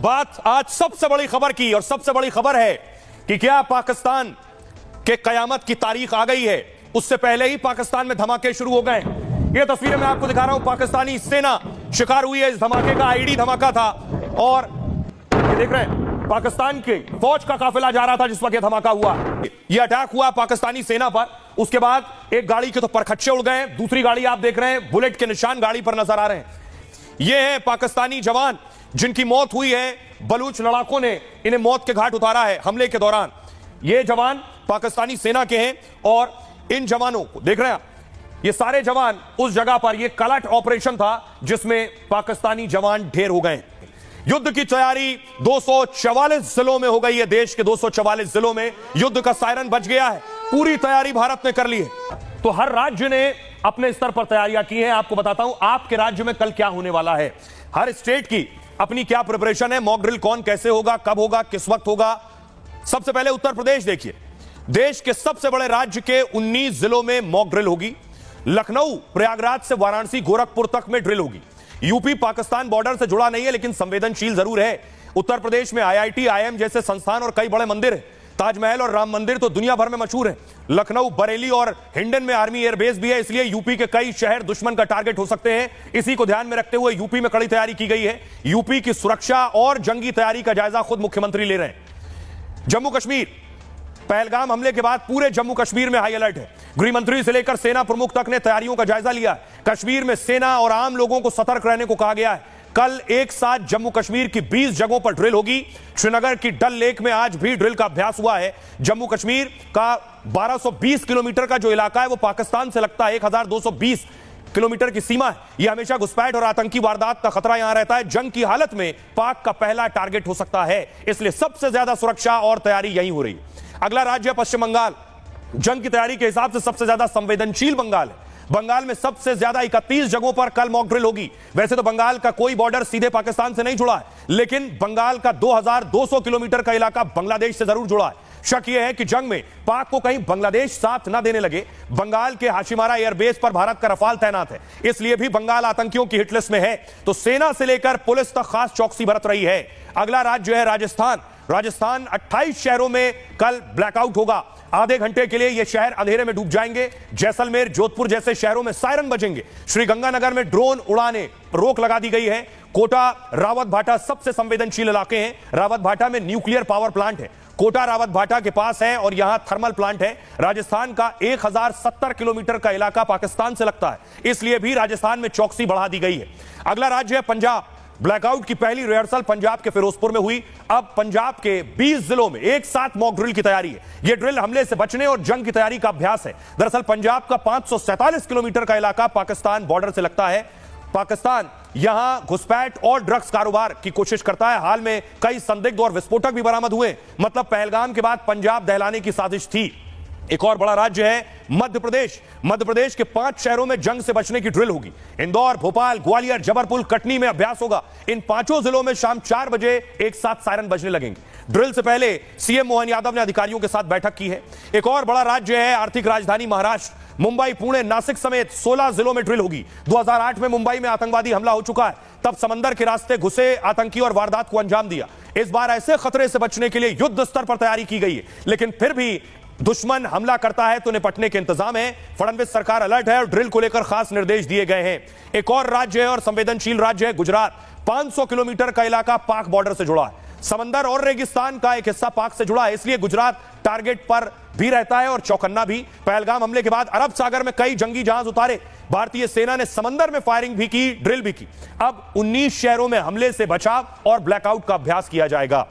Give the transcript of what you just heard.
बात आज सबसे बड़ी खबर की, और सबसे बड़ी खबर है कि क्या पाकिस्तान के कयामत की तारीख आ गई है। उससे पहले ही पाकिस्तान में धमाके शुरू हो गए। ये तस्वीरें मैं आपको दिखा रहा हूं। पाकिस्तानी सेना शिकार हुई है इस धमाके का। आईडी धमाका था और ये देख रहे हैं पाकिस्तान के फौज का काफिला जा रहा था जिस वक्त धमाका हुआ। यह अटैक हुआ पाकिस्तानी सेना पर। उसके बाद एक गाड़ी के तो परखच्चे उड़ गए, दूसरी गाड़ी आप देख रहे हैं बुलेट के निशान गाड़ी पर नजर आ रहे हैं। ये है पाकिस्तानी जवान जिनकी मौत हुई है। बलूच लड़ाकों ने इन्हें मौत के घाट उतारा है हमले के दौरान। ये जवान पाकिस्तानी सेना के हैं और इन जवानों को देख रहे हैं, ये सारे जवान उस जगह पर, ये कलट ऑपरेशन था जिसमें पाकिस्तानी जवान ढेर हो गए। युद्ध की तैयारी 244 जिलों में हो गई है। देश के 244 जिलों में युद्ध का सायरन बज गया है। पूरी तैयारी भारत ने कर ली है। तो हर राज्य ने अपने स्तर पर तैयारियां की हैं। आपको बताता हूं आपके राज्य में कल क्या होने वाला है। हर स्टेट की अपनी क्या प्रिपरेशन है, मॉक ड्रिल कौन कैसे होगा, कब होगा, किस वक्त होगा। सबसे पहले उत्तर प्रदेश देखिए। देश के सबसे बड़े राज्य के 19 जिलों में मॉक ड्रिल होगी। लखनऊ, प्रयागराज से वाराणसी, गोरखपुर तक में ड्रिल होगी। यूपी पाकिस्तान बॉर्डर से जुड़ा नहीं है लेकिन संवेदनशील जरूर है। उत्तर प्रदेश में IIT, IIM जैसे संस्थान और कई बड़े मंदिर हैं। ताजमहल और राम मंदिर तो दुनिया भर में मशहूर है। लखनऊ, बरेली और हिंडन में आर्मी एयरबेस भी है, इसलिए यूपी के कई शहर दुश्मन का टारगेट हो सकते हैं। इसी को ध्यान में रखते हुए यूपी में कड़ी तैयारी की गई है। यूपी की सुरक्षा और जंगी तैयारी का जायजा खुद मुख्यमंत्री ले रहे हैं। जम्मू कश्मीर, पहलगाम हमले के बाद पूरे जम्मू कश्मीर में हाई अलर्ट है। गृह मंत्री से लेकर सेना प्रमुख तक ने तैयारियों का जायजा लिया। कश्मीर में सेना और आम लोगों को सतर्क रहने को कहा गया है। कल एक साथ जम्मू कश्मीर की 20 जगहों पर ड्रिल होगी। श्रीनगर की डल लेक में आज भी ड्रिल का अभ्यास हुआ है। जम्मू कश्मीर का 1220 किलोमीटर का जो इलाका है वो पाकिस्तान से लगता है 1220 किलोमीटर की सीमा है। यह हमेशा घुसपैठ और आतंकी वारदात का खतरा यहां रहता है। जंग की हालत में पाक का पहला टारगेट हो सकता है, इसलिए सबसे ज्यादा सुरक्षा और तैयारी यहीं हो रही है। अगला राज्य है पश्चिम बंगाल। जंग की तैयारी के हिसाब से सबसे ज्यादा संवेदनशील बंगाल है। बंगाल में सबसे ज्यादा 31 जगहों पर कल मॉक ड्रिल होगी। वैसे तो बंगाल का कोई बॉर्डर सीधे पाकिस्तान से नहीं जुड़ा है, लेकिन बंगाल का 2200 किलोमीटर का इलाका बांग्लादेश से जरूर जुड़ा है। शक यह है कि जंग में पाक को कहीं बांग्लादेश साथ न देने लगे। बंगाल के हाशिमारा एयरबेस पर भारत का रफाल तैनात है, इसलिए भी बंगाल आतंकियों की हिटलिस्ट में है। तो सेना से लेकर पुलिस तक खास चौकसी बरत रही है। अगला राज्य है राजस्थान। राजस्थान 28 शहरों में कल ब्लैकआउट होगा। आधे घंटे के लिए ये शहर अंधेरे में डूब जाएंगे। जैसलमेर, जोधपुर जैसे शहरों में सायरन बजेंगे। श्रीगंगानगर में ड्रोन उड़ाने पर रोक लगा दी गई है। कोटा, रावत भाटा सबसे संवेदनशील इलाके हैं। रावत भाटा में न्यूक्लियर पावर प्लांट है। कोटा रावत भाटा के पास है और यहां थर्मल प्लांट है। राजस्थान का 1070 किलोमीटर का इलाका पाकिस्तान से लगता है, इसलिए भी राजस्थान में चौकसी बढ़ा दी गई है। अगला राज्य है पंजाब। ब्लैकआउट की पहली रिहर्सल पंजाब के फिरोजपुर में हुई। अब पंजाब के 20 जिलों में एक साथ मॉक ड्रिल की तैयारी है। यह ड्रिल हमले से बचने और जंग की तैयारी का अभ्यास है। दरअसल पंजाब का 547 किलोमीटर का इलाका पाकिस्तान बॉर्डर से लगता है। पाकिस्तान यहां घुसपैठ और ड्रग्स कारोबार की कोशिश करता है। हाल में कई संदिग्ध और विस्फोटक भी बरामद हुए। मतलब पहलगाम के बाद पंजाब दहलाने की साजिश थी। एक और बड़ा राज्य है मध्य प्रदेश। मध्य प्रदेश के 5 शहरों में जंग से बचने की ड्रिल होगी। इंदौर, भोपाल, ग्वालियर, जबलपुर, कटनी में अभ्यास होगा। इन 5 जिलों में शाम 4 बजे एक साथ सायरन बजने लगेंगे। ड्रिल से पहले सीएम मोहन यादव ने अधिकारियों के साथ बैठक की है। एक और बड़ा राज्य है आर्थिक राजधानी महाराष्ट्र। मुंबई, पुणे, नासिक समेत 16 जिलों में ड्रिल होगी। 2008 में मुंबई में आतंकवादी हमला हो चुका है, तब समंदर के रास्ते घुसे आतंकी और वारदात को अंजाम दिया। इस बार ऐसे खतरे से बचने के लिए युद्ध स्तर पर तैयारी की गई है, लेकिन फिर भी दुश्मन हमला करता है तो निपटने के इंतजाम है। फडणवीस सरकार अलर्ट है और ड्रिल को लेकर खास निर्देश दिए गए हैं। एक और राज्य है और संवेदनशील राज्य है गुजरात। 500 किलोमीटर का इलाका पाक बॉर्डर से जुड़ा है। समंदर और रेगिस्तान का एक हिस्सा पाक से जुड़ा है, इसलिए गुजरात टारगेट पर भी रहता है और चौकन्ना भी। पहलगाम हमले के बाद अरब सागर में कई जंगी जहाज उतारे। भारतीय सेना ने समंदर में फायरिंग भी की, ड्रिल भी की। अब 19 शहरों में हमले से बचाव और ब्लैकआउट का अभ्यास किया जाएगा।